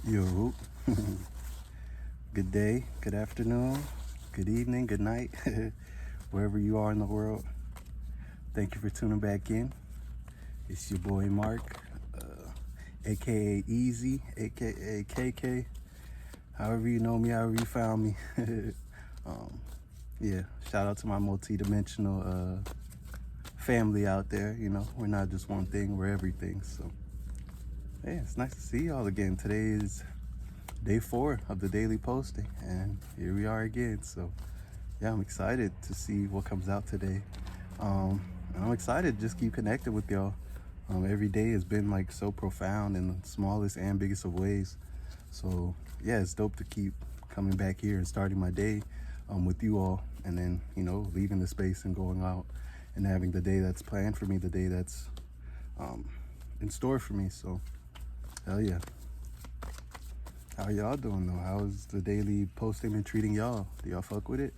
Yo, good day, good afternoon, good evening, good night, wherever you are in the world. Thank you for tuning back in. It's your boy Mark, aka Easy, aka KK. However you know me, however you found me. um, yeah, shout out to my multi-dimensional family out there. You know, we're not just one thing, we're everything. So, yeah, it's nice to see y'all again. Today is day 4 of the daily posting, and here we are again. So yeah, I'm excited to see what comes out today. And I'm excited to just keep connected with y'all. Every day has been like so profound in the smallest and biggest of ways. So yeah, it's dope to keep coming back here and starting my day with you all, and then leaving the space and going out and having the day that's planned for me, the day that's in store for me. So hell yeah. How y'all doing though? How's the daily posting been treating y'all? Do y'all fuck with it?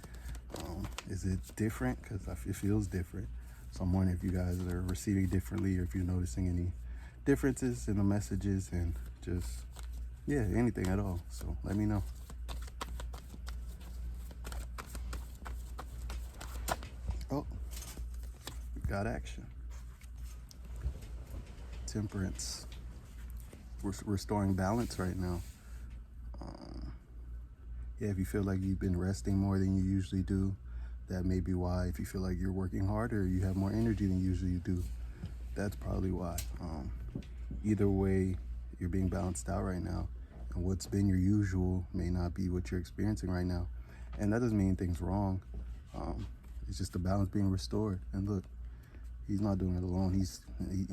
Is it different? Because it feels different. So I'm wondering if you guys are receiving differently, or if you're noticing any differences in the messages, and just, yeah, anything at all. So let me know. Oh, we got action. Temperance. We're restoring balance right now. Yeah, if you feel like you've been resting more than you usually do, that may be why. If you feel like you're working harder, you have more energy than usually you do, that's probably why. Either way, you're being balanced out right now, and what's been your usual may not be what you're experiencing right now. And that doesn't mean anything's wrong. It's just the balance being restored. And look, he's not doing it alone.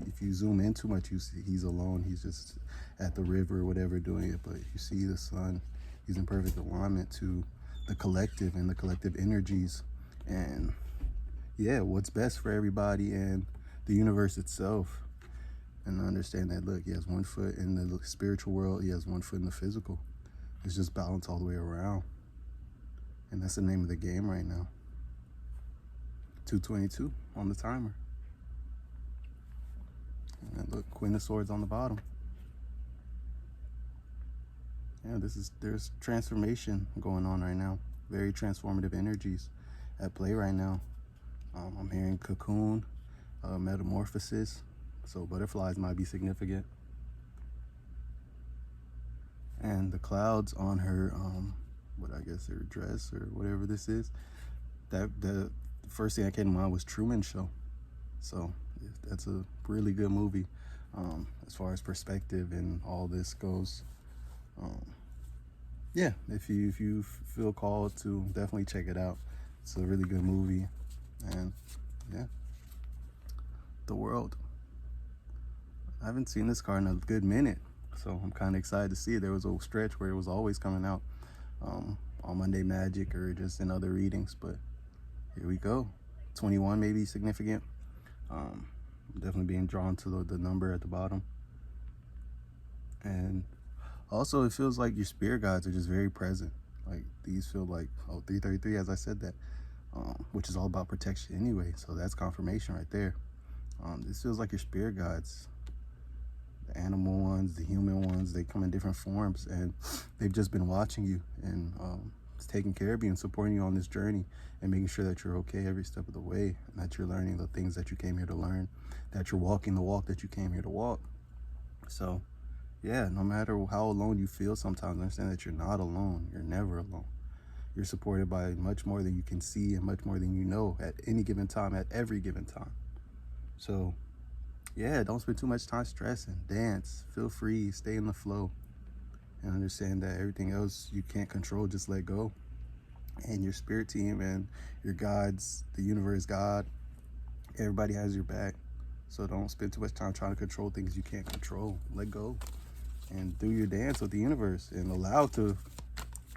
If you zoom in too much, you see he's alone. He's just at the river or whatever doing it. But you see the sun, he's in perfect alignment to the collective and the collective energies. And yeah, what's best for everybody and the universe itself. And understand that, look, he has one foot in the spiritual world, he has one foot in the physical. It's just balance all the way around. And that's the name of the game right now. 2:22 on the timer. And look, Queen of Swords on the bottom. Yeah, there's transformation going on right now. Very transformative energies at play right now. I'm hearing cocoon, metamorphosis. So butterflies might be significant. And the clouds on her, what I guess her dress or whatever this is, the first thing that came to mind was Truman Show. So that's a really good movie as far as perspective and all this goes. Yeah, if you feel called to, definitely check it out. It's a really good movie. And yeah, the world. I haven't seen this card in a good minute, so I'm kind of excited to see it. There was a stretch where it was always coming out on Monday Magic or just in other readings, but here we go. 21 may be significant. Definitely being drawn to the number at the bottom. And also, it feels like your spirit guides are just very present. Like, these feel like, 333, as I said that, which is all about protection anyway. So that's confirmation right there. This feels like your spirit guides. The animal ones, the human ones, they come in different forms, and they've just been watching you and taking care of you and supporting you on this journey and making sure that you're okay every step of the way, and that you're learning the things that you came here to learn, that you're walking the walk that you came here to walk. So yeah, no matter how alone you feel sometimes, understand that you're not alone. You're never alone. You're supported by much more than you can see and much more than you know at any given time, at every given time. So yeah, don't spend too much time stressing. Dance, feel free, stay in the flow, and understand that everything else you can't control, just let go. And your spirit team and your guides, the universe, God, everybody has your back. So don't spend too much time trying to control things you can't control. Let go and do your dance with the universe and allow to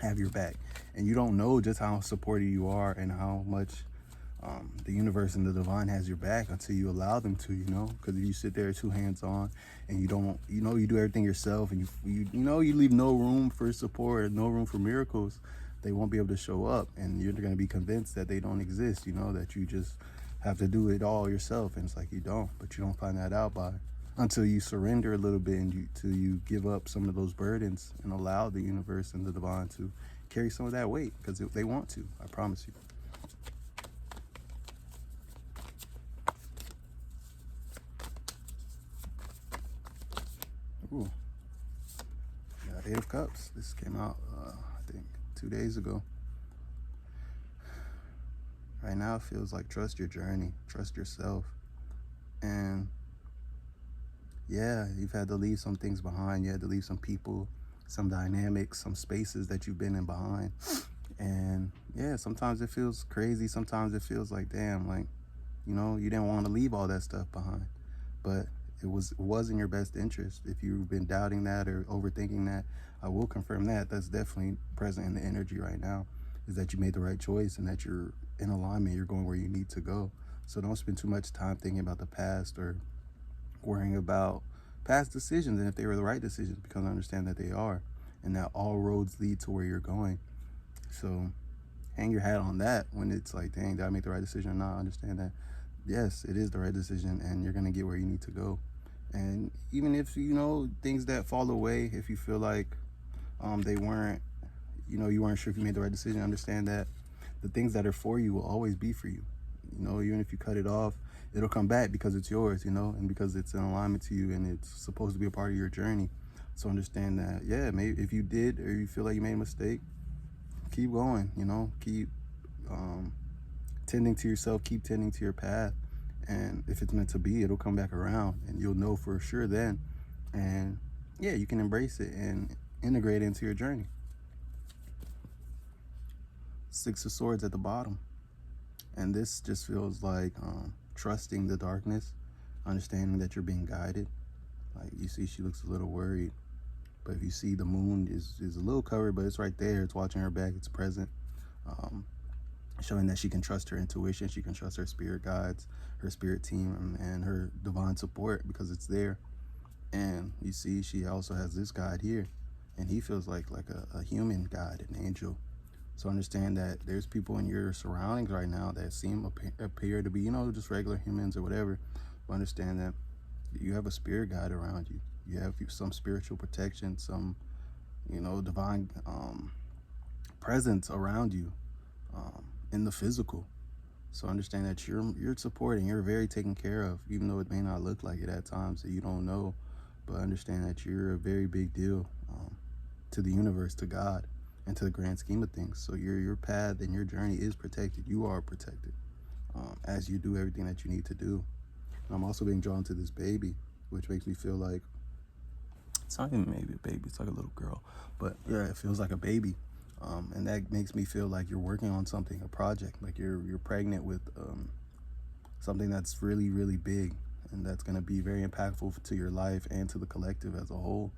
have your back. And you don't know just how supportive you are and how much the universe and the divine has your back until you allow them to, because if you sit there 2 hands on and you don't, you do everything yourself, and you leave no room for support and no room for miracles, they won't be able to show up, and you're going to be convinced that they don't exist, that you just have to do it all yourself. And it's like, you don't, but you don't find that out by until you surrender a little bit and till you give up some of those burdens and allow the universe and the divine to carry some of that weight, because they want to, I promise you. Ooh, got 8 of Cups. This came out, I think, 2 days ago. Right now, it feels like trust your journey, trust yourself. And yeah, you've had to leave some things behind. You had to leave some people, some dynamics, some spaces that you've been in behind. And yeah, sometimes it feels crazy. Sometimes it feels like, damn, like, you didn't want to leave all that stuff behind. But it was in your best interest. If you've been doubting that or overthinking that, I will confirm that that's definitely present in the energy right now, is that you made the right choice and that you're in alignment, you're going where you need to go. So don't spend too much time thinking about the past or worrying about past decisions, and if they were the right decisions, because I understand that they are, and that all roads lead to where you're going. So hang your hat on that when it's like, dang, did I make the right decision or not? Understand that, yes, it is the right decision, and you're going to get where you need to go. And even if, things that fall away, if you feel like they weren't, you weren't sure if you made the right decision, understand that the things that are for you will always be for you. Even if you cut it off, it'll come back because it's yours, and because it's in alignment to you and it's supposed to be a part of your journey. So understand that, yeah, maybe if you did or you feel like you made a mistake, keep going, keep tending to yourself, keep tending to your path. And if it's meant to be, it'll come back around and you'll know for sure then. And yeah, you can embrace it and integrate it into your journey. 6 of Swords at the bottom. And this just feels like trusting the darkness, understanding that you're being guided. Like, you see, she looks a little worried. But if you see, the moon is a little covered, but it's right there. It's watching her back. It's present. Showing that she can trust her intuition. She can trust her spirit guides, her spirit team, and her divine support, because it's there. And you see, she also has this guide here. And he feels like a human guide, an angel. So understand that there's people in your surroundings right now that appear to be, just regular humans or whatever. But understand that you have a spirit guide around you. You have some spiritual protection, some, divine presence around you in the physical. So understand that you're supported and you're very taken care of, even though it may not look like it at times that you don't know. But understand that you're a very big deal to the universe, to God, and to the grand scheme of things. So your path and your journey is protected. You are protected as you do everything that you need to do. And I'm also being drawn to this baby, which makes me feel like it's not even maybe a baby, it's like a little girl. But yeah, it feels like a baby. And that makes me feel like you're working on something, a project, like you're pregnant with something that's really, really big, and that's going to be very impactful to your life and to the collective as a whole.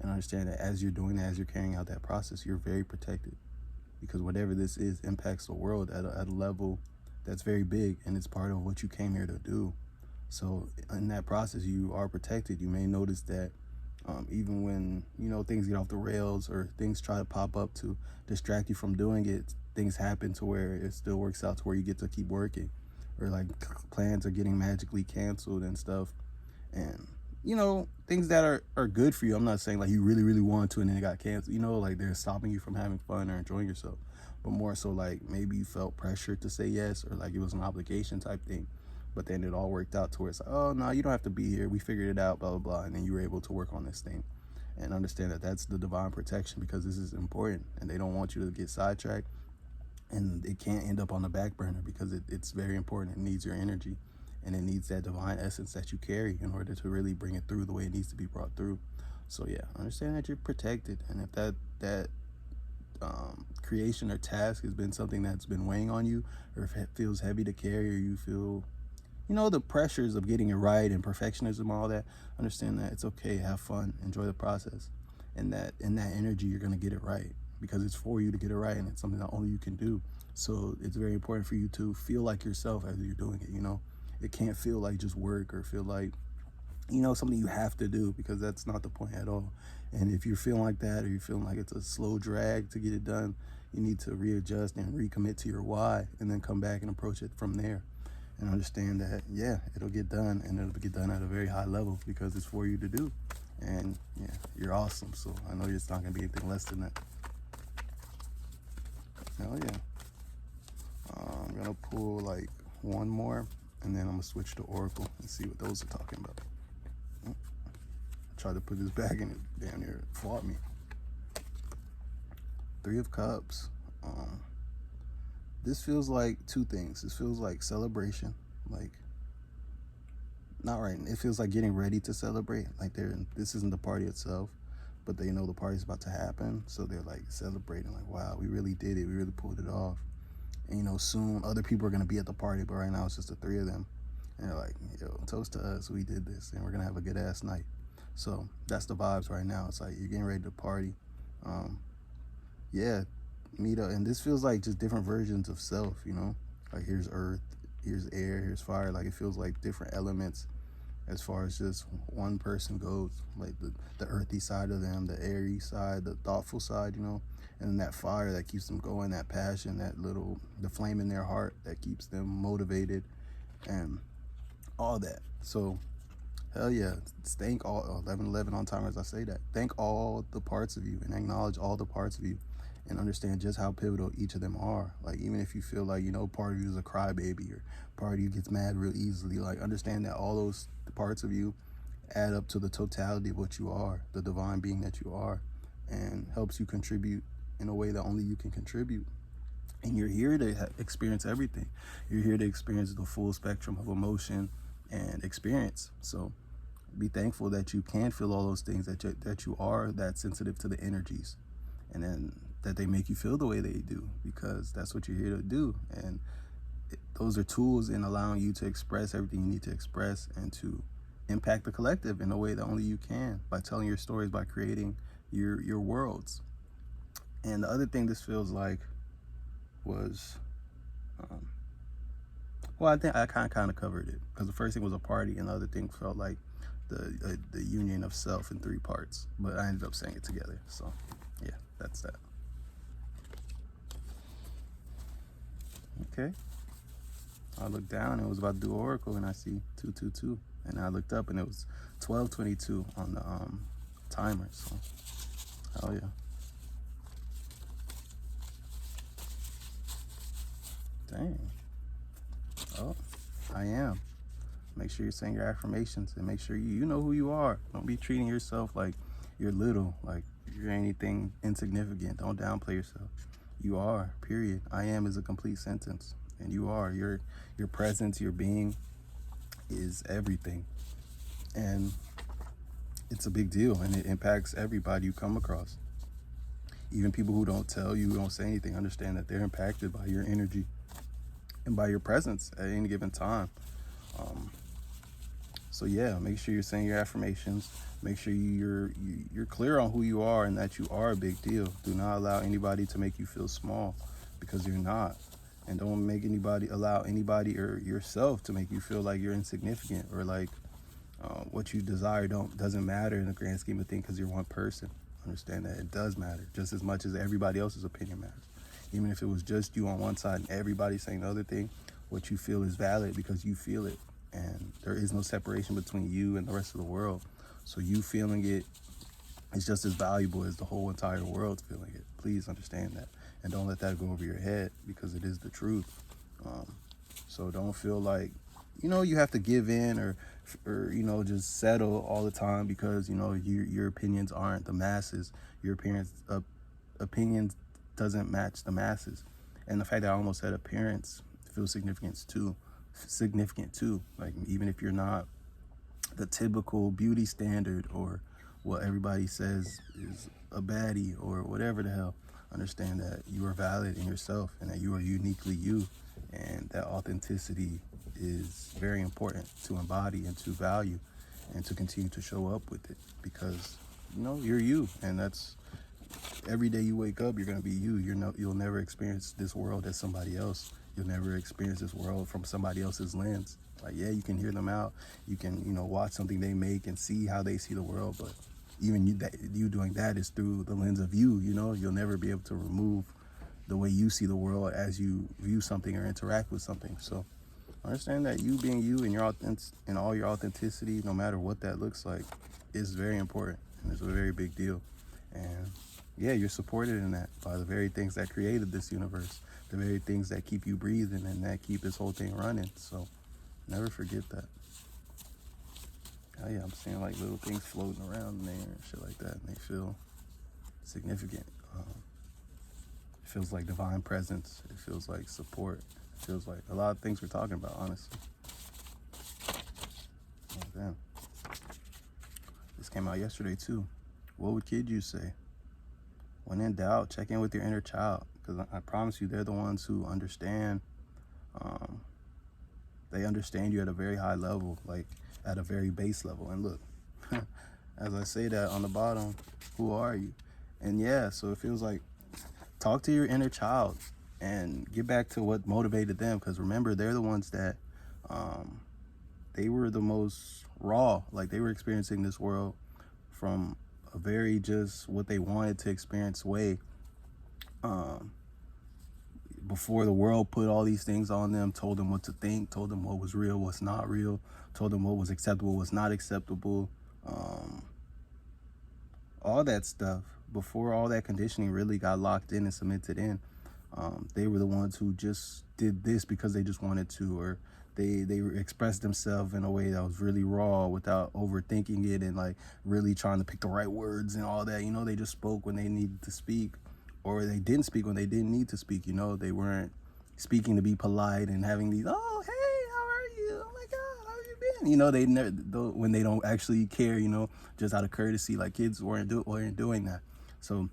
And understand that as you're doing that, as you're carrying out that process, you're very protected, because whatever this is impacts the world at a level that's very big, and it's part of what you came here to do. So in that process, you are protected. You may notice that even when, things get off the rails or things try to pop up to distract you from doing it, things happen to where it still works out to where you get to keep working, or like plans are getting magically canceled and stuff. And things that are good for you. I'm not saying like you really, really wanted to and then it got canceled, like they're stopping you from having fun or enjoying yourself, but more so like maybe you felt pressure to say yes, or like it was an obligation type thing. But then it all worked out to where it's like, oh no, you don't have to be here, we figured it out, blah blah blah, and then you were able to work on this thing. And understand that that's the divine protection, because this is important and they don't want you to get sidetracked, and it can't end up on the back burner, because it's very important. It needs your energy, and it needs that divine essence that you carry in order to really bring it through the way it needs to be brought through. So yeah, understand that you're protected, and if that creation or task has been something that's been weighing on you, or if it feels heavy to carry, or you feel the pressures of getting it right and perfectionism, all that, understand that it's okay. Have fun, enjoy the process, and that in that energy you're going to get it right, because it's for you to get it right, and it's something that only you can do. So it's very important for you to feel like yourself as you're doing it. It can't feel like just work, or feel like something you have to do, because that's not the point at all. And if you're feeling like that, or you're feeling like it's a slow drag to get it done, you need to readjust and recommit to your why, and then come back and approach it from there. and understand that, yeah, it'll get done, and it'll get done at a very high level because it's for you to do. And yeah, you're awesome. So I know it's not gonna be anything less than that. Hell yeah. I'm gonna pull like one more, and then I'm gonna switch to Oracle and see what those are talking about. Tried to put this bag in it, down here, fought me. Three of Cups. This feels like two things. This feels like celebration, like not right. It feels like getting ready to celebrate. Like this isn't the party itself, but they know the party's about to happen, so they're like celebrating. Like, wow, we really did it. We really pulled it off. And soon other people are gonna be at the party, but right now it's just the three of them. And they're like, yo, toast to us. We did this, and we're gonna have a good ass night. So that's the vibes right now. It's like you're getting ready to party. Yeah, meet up, and this feels like just different versions of self. Like here's earth, here's air, here's fire. Like it feels like different elements as far as just one person goes. Like the earthy side of them, the airy side, the thoughtful side, and then that fire that keeps them going, that passion, the flame in their heart that keeps them motivated, and all that. So hell yeah, thank all 1111 on time as I say that. Thank all the parts of you and acknowledge all the parts of you, and understand just how pivotal each of them are. Like even if you feel like part of you is a crybaby, or part of you gets mad real easily, like understand that all those parts of you add up to the totality of what you are, the divine being that you are, and helps you contribute in a way that only you can contribute. And you're here to experience everything. You're here to experience the full spectrum of emotion and experience. So be thankful that you can feel all those things, that you are that sensitive to the energies, and then that they make you feel the way they do, because that's what you're here to do. And those are tools in allowing you to express everything you need to express, and to impact the collective in a way that only you can, by telling your stories, by creating your worlds. And the other thing this feels like was, well, I think I kind of covered it, because the first thing was a party, and the other thing felt like the union of self in three parts, but I ended up saying it together. So yeah, that's that. Okay, I looked down and it was about to do Oracle, and I see 222, and I looked up and it was 12:22 on the timer. So hell yeah. Dang. Oh, I am. Make sure you're saying your affirmations, and make sure you know who you are. Don't be treating yourself like you're little, like you're anything insignificant. Don't downplay yourself. You are, period. I am is a complete sentence, and you are. Your presence, your being is everything. And it's a big deal, and it impacts everybody you come across. Even people who don't tell you, who don't say anything, understand that they're impacted by your energy and by your presence at any given time. So yeah, make sure you're saying your affirmations. Make sure you're clear on who you are, and that you are a big deal. Do not allow anybody to make you feel small, because you're not. And don't allow anybody or yourself to make you feel like you're insignificant, or like what you desire doesn't matter in the grand scheme of things, because you're one person. Understand that it does matter just as much as everybody else's opinion matters. Even if it was just you on one side and everybody saying the other thing, what you feel is valid because you feel it. And there is no separation between you and the rest of the world. So you feeling it is just as valuable as the whole entire world feeling it. Please understand that. And don't let that go over your head, because it is the truth. So don't feel like, you have to give in, or just settle all the time, because, your opinions aren't the masses. Your opinions doesn't match the masses. And the fact that I almost said appearance feels significant too. Like, even if you're not the typical beauty standard, or what everybody says is a baddie, or whatever the hell, understand that you are valid in yourself, and that you are uniquely you, and that authenticity is very important to embody and to value, and to continue to show up with it, because you're you, and that's every day you wake up, you're going to be you. You'll never experience this world as somebody else. You'll never experience this world from somebody else's lens. Like, yeah, you can hear them out. You can, watch something they make and see how they see the world. But even you doing that is through the lens of you. You'll never be able to remove the way you see the world as you view something or interact with something. So Understand that you being you and and all your authenticity, no matter what that looks like, is very important and it's a very big deal. And yeah, you're supported in that by the very things that created this universe, the very things that keep you breathing and that keep this whole thing running. So never forget that. Oh yeah, I'm seeing like little things floating around in there and shit like that, and they feel significant. It feels like divine presence. It feels like support. It feels like a lot of things we're talking about, honestly. Oh, damn. This came out yesterday too. What would kid you say? When in doubt, check in with your inner child, because I promise you, they're the ones who understand. Um, they understand you at a very high level, like at a very base level. And look, as I say that on the bottom, who are you? And yeah, so it feels like talk to your inner child and get back to what motivated them, because remember, they're the ones that they were the most raw. Like they were experiencing this world from a very just what they wanted to experience way, before the world put all these things on them, told them what to think, told them what was real, what's not real, told them what was acceptable, what's not acceptable, all that stuff. Before all that conditioning really got locked in and cemented in, they were the ones who just did this because they just wanted to, or they expressed themselves in a way that was really raw without overthinking it and like really trying to pick the right words and all that. You know, they just spoke when they needed to speak, or they didn't speak when they didn't need to speak. You know, they weren't speaking to be polite and having these, oh hey, how are you, oh my god, how have you been, you know. They never, when they don't actually care, you know, just out of courtesy. Like kids weren't doing that. So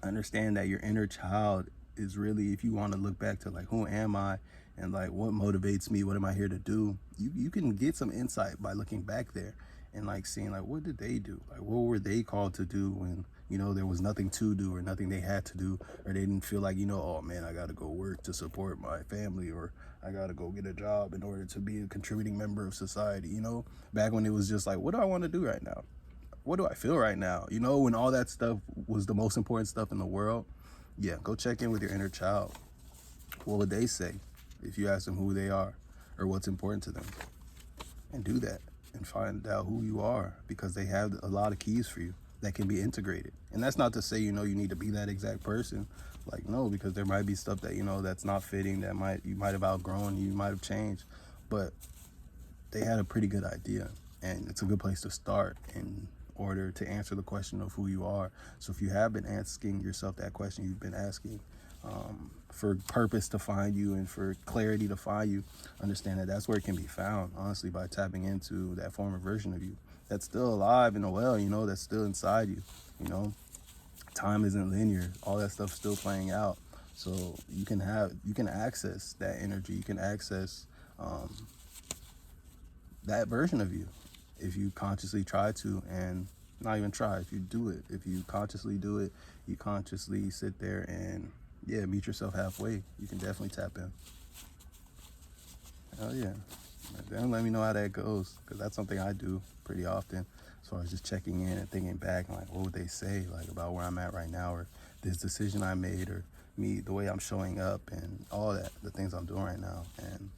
understand that your inner child is really, if you want to look back to like, who am I and like what motivates me, what am I here to do, you can get some insight by looking back there and like seeing like, what did they do, like what were they called to do when, you know, there was nothing to do or nothing they had to do, or they didn't feel like, you know, oh man, I gotta go work to support my family, or I gotta go get a job in order to be a contributing member of society. You know, back when it was just like, what do I want to do right now, what do I feel right now? You know, when all that stuff was the most important stuff in the world. Yeah, go check in with your inner child. What would they say if you ask them who they are or what's important to them? And do that and find out who you are, because they have a lot of keys for you that can be integrated. And that's not to say, you know, you need to be that exact person. Like, no, because there might be stuff that, you know, that's not fitting, that you might have outgrown, you might have changed. But they had a pretty good idea, and it's a good place to start in order to answer the question of who you are. So if you have been asking yourself that question, you've been asking for purpose to find you and for clarity to find you, understand that that's where it can be found, honestly, by tapping into that former version of you that's still alive and well, you know, that's still inside you. You know, time isn't linear, all that stuff's still playing out. So you can access that energy, you can access that version of you if you consciously try to, and not even try, if you do it, if you consciously do it, you consciously sit there and yeah, meet yourself halfway, you can definitely tap in. Hell yeah. Then let me know how that goes, because that's something I do pretty often, as far as just checking in and thinking back, like what would they say like about where I'm at right now, or this decision I made, or me, the way I'm showing up, and all that, the things I'm doing right now. And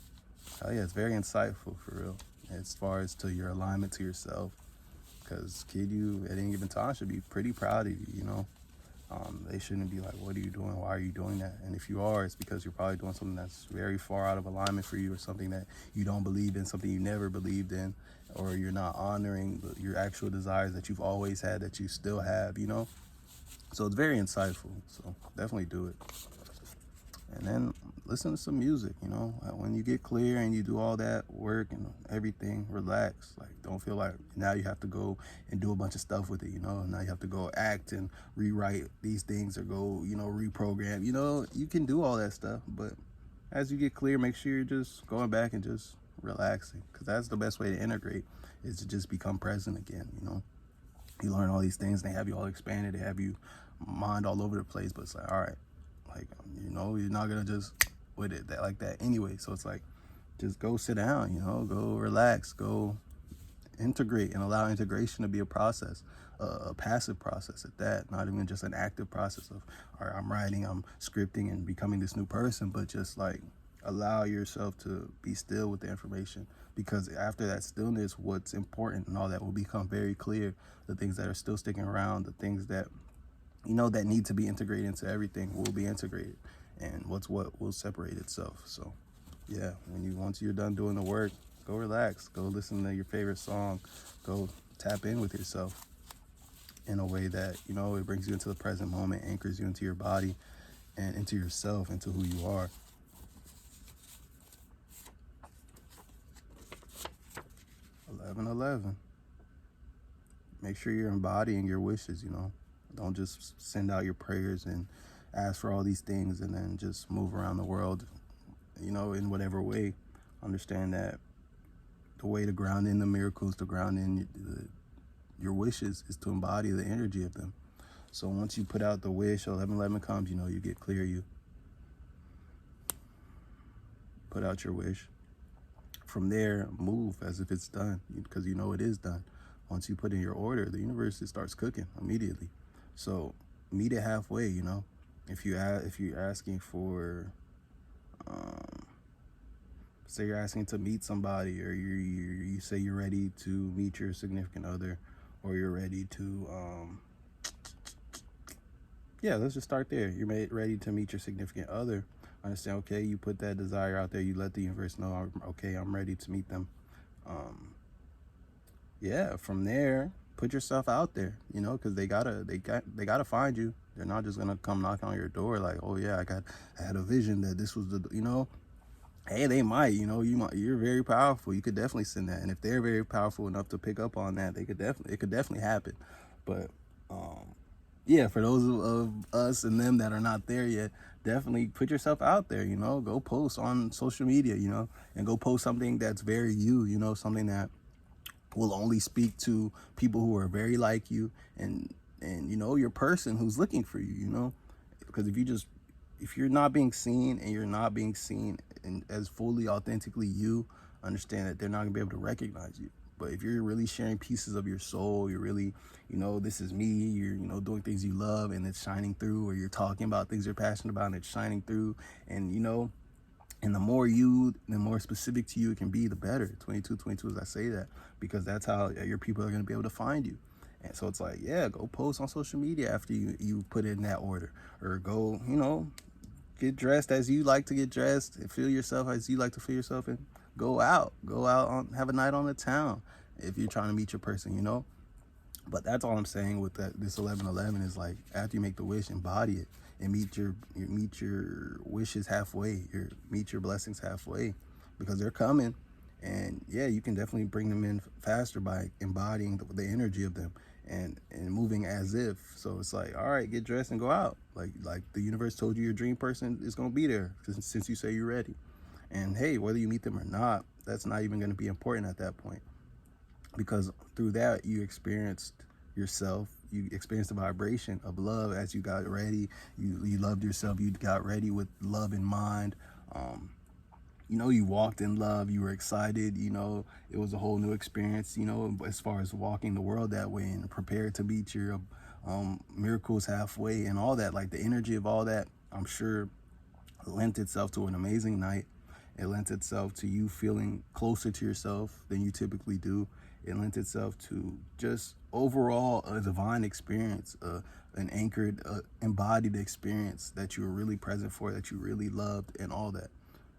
oh yeah, it's very insightful for real, as far as to your alignment to yourself, because kid, you at any given time should be pretty proud of you, you know. They shouldn't be like, what are you doing, why are you doing that? And if you are, it's because you're probably doing something that's very far out of alignment for you, or something that you don't believe in, something you never believed in, or you're not honoring your actual desires that you've always had, that you still have, you know. So it's very insightful, so definitely do it. And then listen to some music, you know. When you get clear and you do all that work and everything, relax. Like, don't feel like now you have to go and do a bunch of stuff with it, you know. Now you have to go act and rewrite these things, or go, you know, reprogram. You know, you can do all that stuff, but as you get clear, make sure you're just going back and just relaxing, because that's the best way to integrate, is to just become present again, you know. You learn all these things, and they have you all expanded, they have you mind all over the place, but it's like, all right, like, you know, you're not gonna just with it that like that anyway. So it's like, just go sit down, you know, go relax, go integrate, and allow integration to be a process, a passive process at that, not even just an active process of, all right, I'm writing, I'm scripting and becoming this new person, but just like allow yourself to be still with the information, because after that stillness, what's important and all that will become very clear. The things that are still sticking around, the things that that need to be integrated into everything will be integrated, and what will separate itself. So yeah, once you're done doing the work, go relax, go listen to your favorite song, go tap in with yourself in a way that it brings you into the present moment, anchors you into your body and into yourself, into who you are. 11:11. Make sure you're embodying your wishes. Don't just send out your prayers and ask for all these things and then just move around the world in whatever way. Understand that the way to ground in the miracles, to ground in your wishes, is to embody the energy of them. So once you put out the wish, 11:11 comes, you get clear, you put out your wish. From there, move as if it's done, because it is done. Once you put in your order, the universe starts cooking immediately. So meet it halfway. If you're asking for, say you're asking to meet somebody, or you say you're ready to meet your significant other, or you're ready to let's just start there. You're ready to meet your significant other. Understand, okay, you put that desire out there, you let the universe know, okay, I'm ready to meet them. From there, put yourself out there, because they gotta find you. They're not just gonna come knock on your door like, oh yeah, I had a vision that this was the. Hey, they might, you're very powerful. You could definitely send that, and if they're very powerful enough to pick up on that, it could definitely happen. But for those of us and them that are not there yet, definitely put yourself out there. Go post on social media, and go post something that's very you. Something that will only speak to people who are very like you, and your person who's looking for you. Because if you're not being seen, and you're not being seen and as fully authentically you, understand that they're not gonna be able to recognize you. But if you're really sharing pieces of your soul, you're really, this is me, you're, doing things you love and it's shining through, or you're talking about things you're passionate about and it's shining through, and and the more specific to you it can be, the better. 22 as I say that, because that's how your people are going to be able to find you. And so it's like, go post on social media after you put in that order, or go, get dressed as you like to get dressed, and feel yourself as you like to feel yourself, and go out have a night on the town if you're trying to meet your person. But that's all I'm saying with this 11:11 is, like, after you make the wish, embody it, and meet your wishes halfway, meet your blessings halfway, because they're coming. And you can definitely bring them in faster by embodying the energy of them, and moving as if. So it's like, all right, get dressed and go out. Like the universe told you your dream person is going to be there since you say you're ready. And hey, whether you meet them or not, that's not even going to be important at that point, because through that you experienced yourself, you experienced the vibration of love as you got ready. You loved yourself, you got ready with love in mind. You walked in love, you were excited, it was a whole new experience, as far as walking the world that way, and prepared to meet your miracles halfway, and all that. Like, the energy of all that, I'm sure, lent itself to an amazing night. It lent itself to you feeling closer to yourself than you typically do. It lent itself to just overall a divine experience, an anchored, embodied experience that you were really present for, that you really loved, and all that.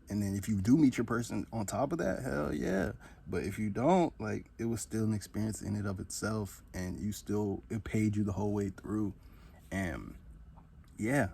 And then if you do meet your person on top of that, hell yeah. But if you don't, like, it was still an experience in and of itself, and it paid you the whole way through. And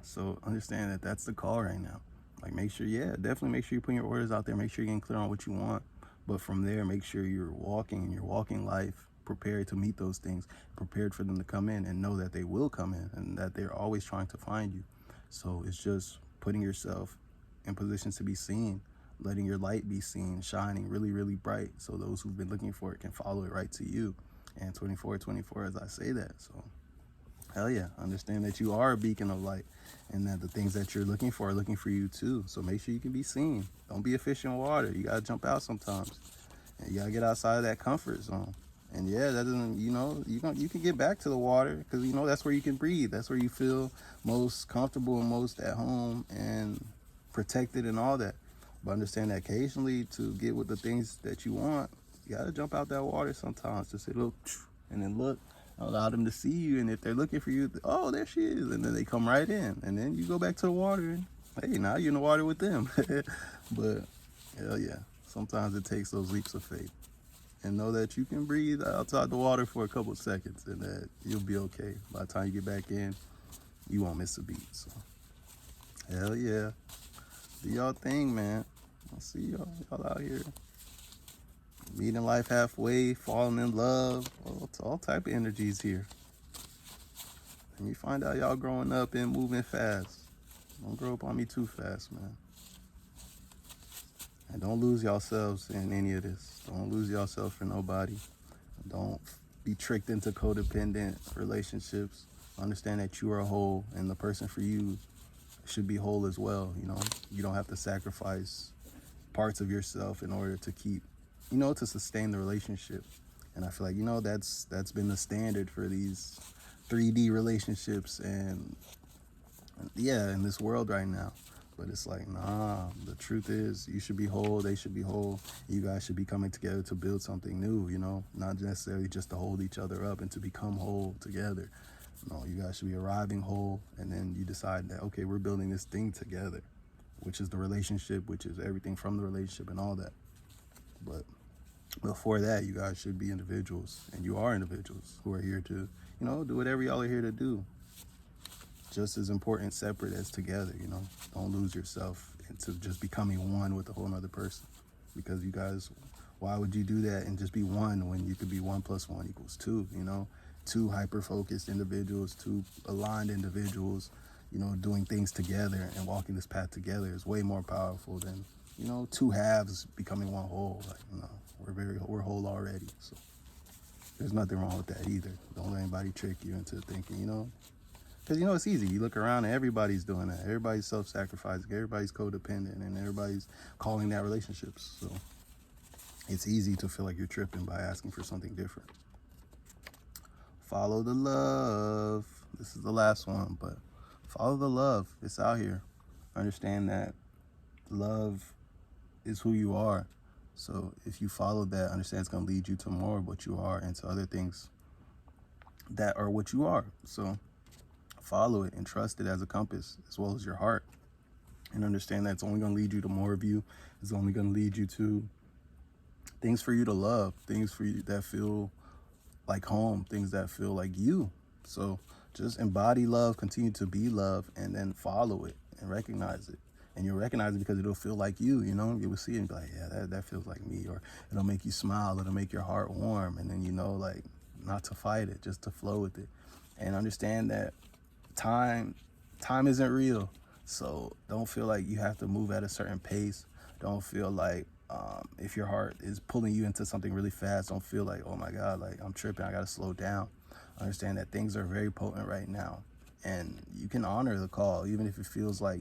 so understand that that's the call right now. Like, definitely make sure you're putting your orders out there. Make sure you're getting clear on what you want. But from there, make sure you're walking life prepared to meet those things, prepared for them to come in, and know that they will come in, and that they're always trying to find you. So it's just putting yourself in positions to be seen, letting your light be seen, shining really, really bright, so those who've been looking for it can follow it right to you. And 24 as I say that. So hell yeah, understand that you are a beacon of light, and that the things that you're looking for are looking for you too. So make sure you can be seen. Don't be a fish in water. You gotta jump out sometimes, and you gotta get outside of that comfort zone. And that doesn't, you can get back to the water, because that's where you can breathe. That's where you feel most comfortable and most at home and protected and all that. But understand that occasionally to get with the things that you want, you gotta jump out that water sometimes. Just say look, and then look, allow them to see you. And if they're looking for you, oh, there she is, and then they come right in, and then you go back to the water, and hey, now you're in the water with them. But hell yeah, sometimes it takes those leaps of faith, and know that you can breathe outside the water for a couple of seconds, and that you'll be okay. By the time you get back in, you won't miss a beat. So hell yeah, do y'all thing, man. I'll see y'all out here meeting life halfway, falling in love, all type of energies here. And you find out y'all growing up and moving fast. Don't grow up on me too fast, man. And don't lose yourselves in any of this. Don't lose yourself for nobody. Don't be tricked into codependent relationships. Understand that you are whole, and the person for you should be whole as well. You know, you don't have to sacrifice parts of yourself in order to keep, to sustain the relationship. And I feel like, that's been the standard for these 3D relationships and yeah, in this world right now. But it's like, nah, the truth is you should be whole, they should be whole. You guys should be coming together to build something new, not necessarily just to hold each other up and to become whole together. No, you guys should be arriving whole, and then you decide that, okay, we're building this thing together, which is the relationship, which is everything from the relationship and all that. But before that, you guys should be individuals, and you are individuals who are here to, do whatever y'all are here to do. Just as important separate as together, Don't lose yourself into just becoming one with a whole other person. Because you guys, why would you do that and just be one when you could be 1 + 1 = 2, Two hyper-focused individuals, two aligned individuals, doing things together and walking this path together is way more powerful than, two halves becoming one whole. Like, we're whole already. So there's nothing wrong with that either. Don't let anybody trick you into thinking, because, it's easy. You look around and everybody's doing that. Everybody's self-sacrificing. Everybody's codependent. And everybody's calling that relationships. So it's easy to feel like you're tripping by asking for something different. Follow the love. This is the last one, but follow the love. It's out here. Understand that love is who you are. So if you follow that, understand it's going to lead you to more of what you are and to other things that are what you are. So follow it and trust it as a compass, as well as your heart. And understand that it's only going to lead you to more of you. It's only going to lead you to things for you to love, things for you that feel like home, things that feel like you. So just embody love, continue to be love, and then follow it and recognize it. And you'll recognize it because it'll feel like you, You will see it and be like, yeah, that feels like me. Or it'll make you smile. It'll make your heart warm. And then, like, not to fight it, just to flow with it. And understand that time isn't real. So don't feel like you have to move at a certain pace. Don't feel like if your heart is pulling you into something really fast, don't feel like, oh my God, like I'm tripping, I gotta slow down. Understand that things are very potent right now, and you can honor the call, even if it feels like,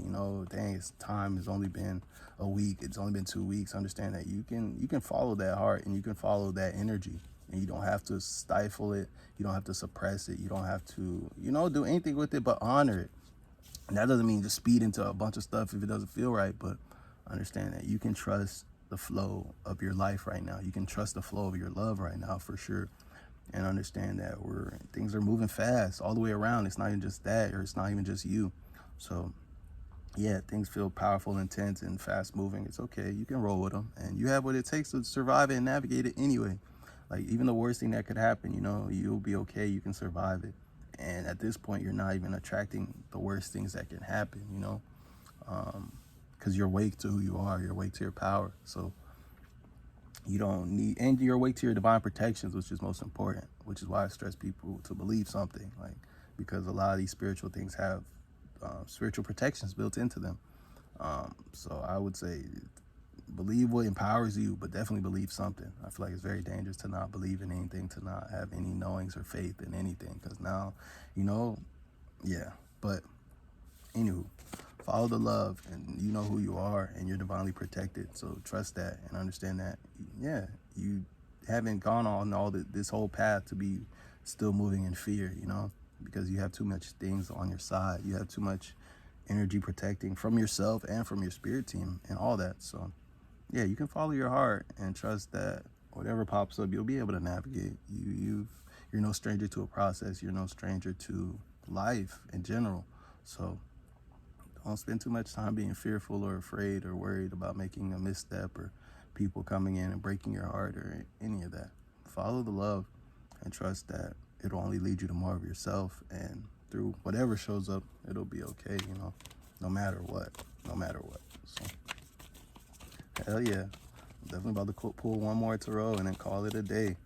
dang, time has only been a week, it's only been 2 weeks. Understand that you can follow that heart, and you can follow that energy, and you don't have to stifle it, you don't have to suppress it, you don't have to, do anything with it, but honor it. And that doesn't mean just speed into a bunch of stuff if it doesn't feel right, but understand that you can trust the flow of your life right now. You can trust the flow of your love right now, for sure. And understand that things are moving fast all the way around. It's not even just that, or it's not even just you. So yeah, things feel powerful, intense, and fast moving. It's okay. You can roll with them, and you have what it takes to survive it and navigate it anyway. Like, even the worst thing that could happen, you'll be okay. You can survive it. And at this point, you're not even attracting the worst things that can happen, because you're awake to who you are. You're awake to your power. So you don't need, and you're awake to your divine protections, which is most important, which is why I stress people to believe something, like, because a lot of these spiritual things have spiritual protections built into them. So I would say believe what empowers you, but definitely believe something. I feel like it's very dangerous to not believe in anything, to not have any knowings or faith in anything, because now, yeah. But anywho, follow the love, and you know who you are, and you're divinely protected. So trust that and understand that, yeah, you haven't gone on this whole path to be still moving in fear, because you have too much things on your side. You have too much energy protecting from yourself and from your spirit team and all that. So yeah, you can follow your heart and trust that whatever pops up, you'll be able to navigate. You're no stranger to a process. You're no stranger to life in general. So don't spend too much time being fearful or afraid or worried about making a misstep or people coming in and breaking your heart or any of that. Follow the love and trust that it'll only lead you to more of yourself, and through whatever shows up, it'll be okay, no matter what, no matter what. So, hell yeah. I'm definitely about to pull one more tarot and then call it a day.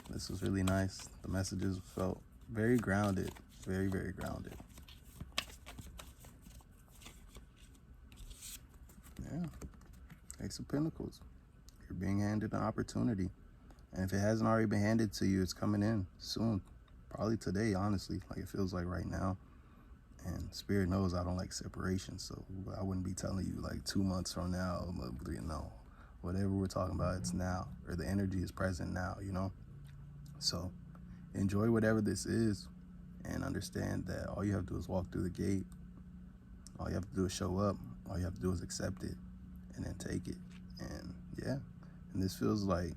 This was really nice. The messages felt very grounded, very, very grounded. Yeah. Ace of Pentacles. You're being handed an opportunity. And if it hasn't already been handed to you, it's coming in soon. Probably today, honestly. Like, it feels like right now. And Spirit knows I don't like separation, so I wouldn't be telling you like 2 months from now, no. Whatever we're talking about, it's now. Or the energy is present now, So enjoy whatever this is and understand that all you have to do is walk through the gate. All you have to do is show up. All you have to do is accept it and then take it. And yeah, and this feels like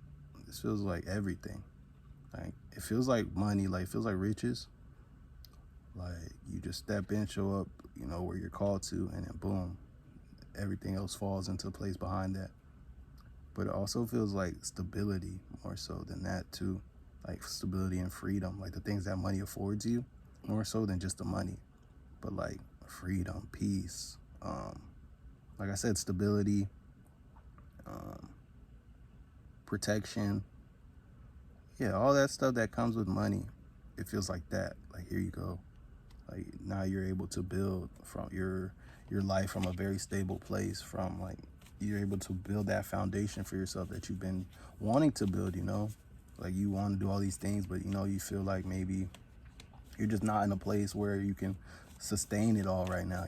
everything. Like, it feels like money, like it feels like riches. Like, you just step in, show up, where you're called to, and then boom, everything else falls into place behind that. But it also feels like stability more so than that too. Like stability and freedom, like the things that money affords you, more so than just the money. But like freedom, peace, like I said, stability, protection. Yeah, all that stuff that comes with money, it feels like that. Like, here you go. Like, now you're able to build from your life from a very stable place, from like you're able to build that foundation for yourself that you've been wanting to build, like you want to do all these things, but you feel like maybe you're just not in a place where you can sustain it all right now,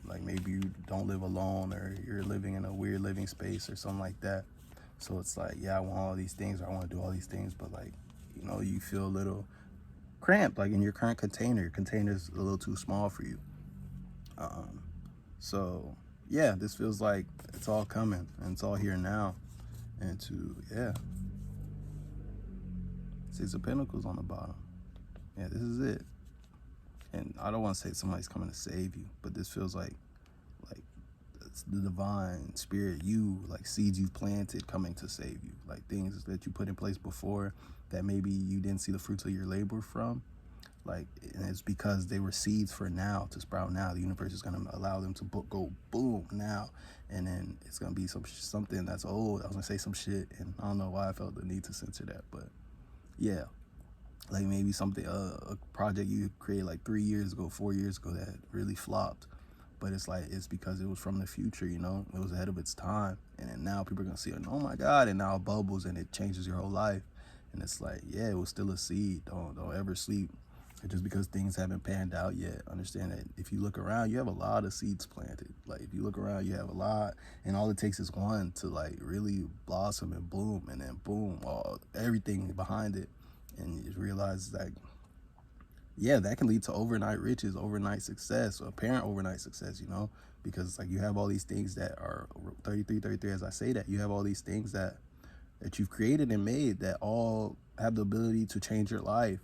like maybe you don't live alone, or you're living in a weird living space or something like that. So it's like, yeah, I want all these things, or I want to do all these things, but like, you feel a little cramped, like in your current container. Your container's a little too small for you. So yeah, this feels like it's all coming and it's all here now. And yeah, Six of Pentacles on the bottom. Yeah, this is it. And I don't want to say somebody's coming to save you, but this feels like it's the divine spirit, like seeds you've planted coming to save you, like things that you put in place before that maybe you didn't see the fruits of your labor from. Like, and it's because they were seeds for now to sprout now. The universe is going to allow them to go boom now, and then it's going to be something that's old. I was going to say some shit, and I don't know why I felt the need to censor that, but yeah, like maybe something, a project you created like 3 years ago, 4 years ago that really flopped, but it's because it was from the future, it was ahead of its time, and then now people are going to see it, and oh my God, and now it bubbles and it changes your whole life. And it's like, yeah, it was still a seed. Don't ever sleep. Just because things haven't panned out yet, understand that if you look around, you have a lot of seeds planted. Like, if you look around, you have a lot, and all it takes is one to like really blossom and bloom, and then boom, everything behind it. And you realize that, yeah, that can lead to overnight riches, overnight success, or apparent overnight success, because it's like you have all these things that are 33, as I say that, you have all these things that you've created and made that all have the ability to change your life,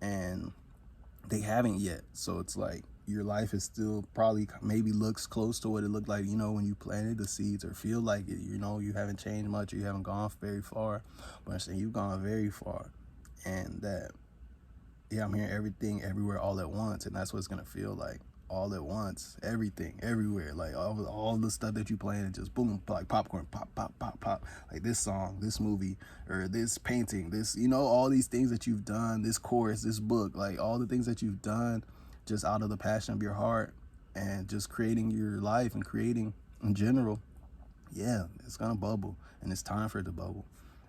and they haven't yet. So it's like your life is still probably maybe looks close to what it looked like, when you planted the seeds, or feel like it, you haven't changed much, or you haven't gone very far, but I'm saying you've gone very far. And that, yeah, I'm hearing everything everywhere all at once, and that's what it's gonna feel like. All at once, everything, everywhere, like all the stuff that you playing, and just boom, like popcorn, pop, pop, pop, pop, like this song, this movie, or this painting, this, all these things that you've done, this course, this book, like all the things that you've done just out of the passion of your heart, and just creating your life and creating in general. Yeah, it's gonna bubble, and it's time for it to bubble.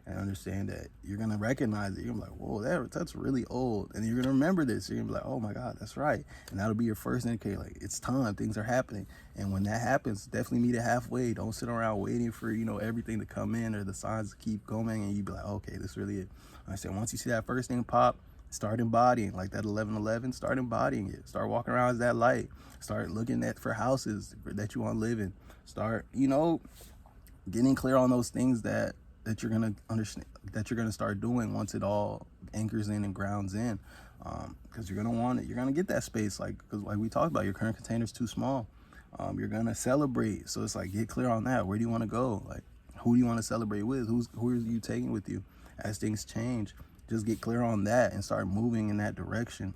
And understand that you're gonna recognize it. You're gonna be like, whoa, that's really old. And you're gonna remember this. You're gonna be like, oh my God, that's right. And that'll be your first indicator, like, it's time, things are happening. And when that happens, definitely meet it halfway. Don't sit around waiting for, everything to come in or the signs to keep going, and you be like, okay, this really it. I said, once you see that first thing pop, Start embodying, like that 1111, start embodying it. Start walking around as that light. Start looking at for houses that you want to live in. Start, getting clear on those things that you're gonna understand, that you're gonna start doing once it all anchors in and grounds in. Because you're gonna want it. You're gonna get that space, because like we talked about, your current container's too small. You're gonna celebrate, so it's like, get clear on that. Where do you want to go? Like, who do you want to celebrate with? Who are you taking with you as things change? Just get clear on that and start moving in that direction,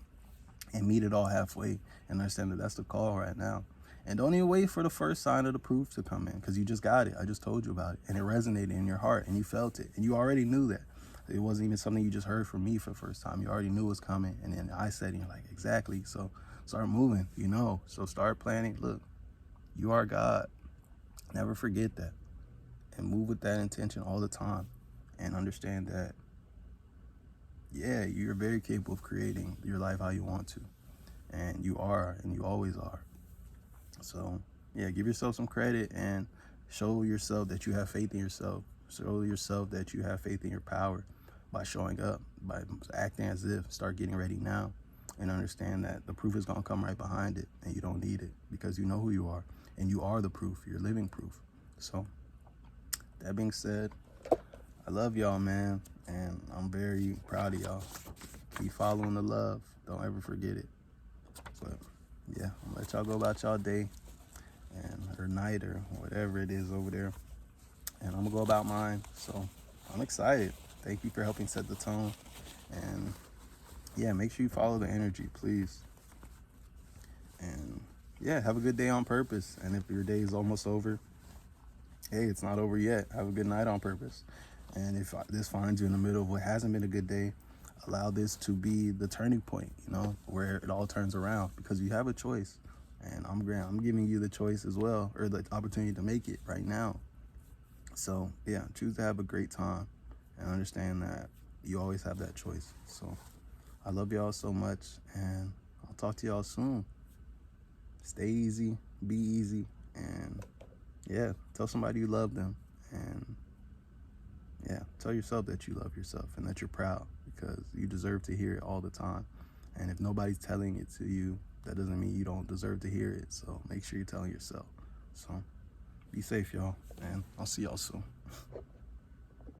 and meet it all halfway, and understand that that's the call right now. And don't even wait for the first sign of the proof to come in, because you just got it. I just told you about it, and it resonated in your heart, and you felt it, and you already knew that. It wasn't even something you just heard from me for the first time. You already knew it was coming, and then I said, and you're like, exactly. So start moving, So start planning. Look, you are God. Never forget that, and move with that intention all the time, and understand that, yeah, you're very capable of creating your life how you want to, and you are, and you always are. So yeah, give yourself some credit and show yourself that you have faith in yourself. Show yourself that you have faith in your power by showing up, by acting as if. Start getting ready now, and understand that the proof is going to come right behind it, and you don't need it, because you know who you are, and you are the proof. You're living proof. So that being said, I love y'all, man, and I'm very proud of y'all. Keep following the love. Don't ever forget it. But yeah, I'm gonna let y'all go about y'all day or night or whatever it is over there, and I'm gonna go about mine. So I'm excited. Thank you for helping set the tone, and yeah, make sure you follow the energy, please. And yeah, have a good day on purpose. And if your day is almost over, hey, it's not over yet. Have a good night on purpose. And if this finds you in the middle of what hasn't been a good day, allow this to be the turning point, where it all turns around, because you have a choice. And I'm giving you the choice as well, or the opportunity to make it right now. So yeah, choose to have a great time, and understand that you always have that choice. So I love y'all so much, and I'll talk to y'all soon. Stay easy, be easy, and yeah, tell somebody you love them, and yeah, tell yourself that you love yourself and that you're proud, because you deserve to hear it all the time. And if nobody's telling it to you, that doesn't mean you don't deserve to hear it. So make sure you're telling yourself. So be safe, y'all, and I'll see y'all soon.